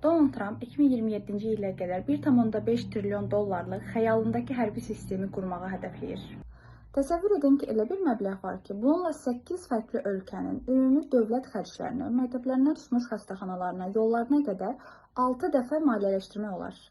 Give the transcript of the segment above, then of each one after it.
Donald Trump 2027-ci ilə qədər 1,5 trilyon dollarlıq xəyalındakı hərbi sistemi qurmağı hədəfləyir. Təsəvvür edin ki, elə bir məbləğ var ki, bununla 8 fərqli ölkənin ümumi dövlət xərclərini, məktəblərindən tutmuş xəstəxanalarına, yollarına qədər 6 dəfə maliyyələşdirmək olar.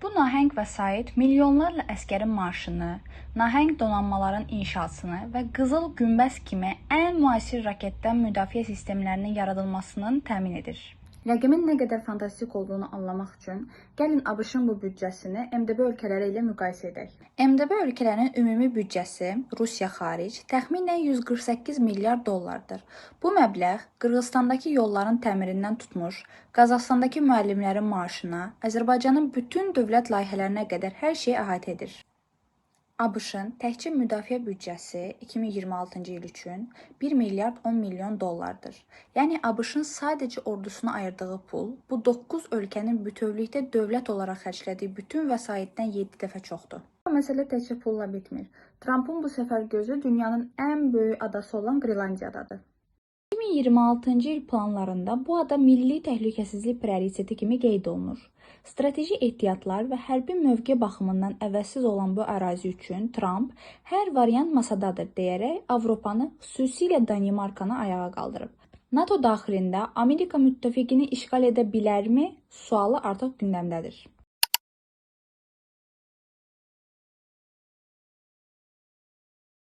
Bu nahəng vəsait milyonlarla əsgərin maaşını, nahəng donanmaların inşasını və Qızıl Günbəz kimi ən müasir raketdən müdafiə sistemlərinin yaradılmasını təmin edir. Rəqimin nə qədər fantastik olduğunu anlamaq üçün gəlin ABŞ-ın bu büdcəsini MDB ölkələri ilə müqayisə edək. MDB ölkələrinin ümumi büdcəsi Rusiya xaric təxminən 148 milyard dollardır. Bu məbləğ Qırğızstandakı yolların təmirindən tutmuş, Qazaxstandakı müəllimlərin maaşına, Azərbaycanın bütün dövlət layihələrinə qədər hər şeyi əhatə edir. ABŞ-ın təkcə müdafiə büdcəsi 2026-cı il üçün 1 milyard 10 milyon dollardır. Yəni ABŞ-ın sadəcə ordusuna ayırdığı pul bu 9 ölkənin bütövlükdə dövlət olaraq xərclədiyi bütün vəsaitdən 7 dəfə çoxdur. Bu məsələ təkcə pulla bitmir. Trump'ın bu səfər gözü dünyanın ən böyük adası olan Qrenlandiyadadır. 2026-cı il planlarında bu ada milli təhlükəsizlik prioriteti kimi qeyd olunur. Strateji ehtiyatlar və hərbi mövqe baxımından əvəzsiz olan bu ərazi üçün Trump hər variant masadadır deyərək Avropanı, xüsusilə Danimarkanı ayağa qaldırıb. NATO daxilində Amerika müttəfiqini işğal edə bilərmi? Sualı artıq gündəmdədir.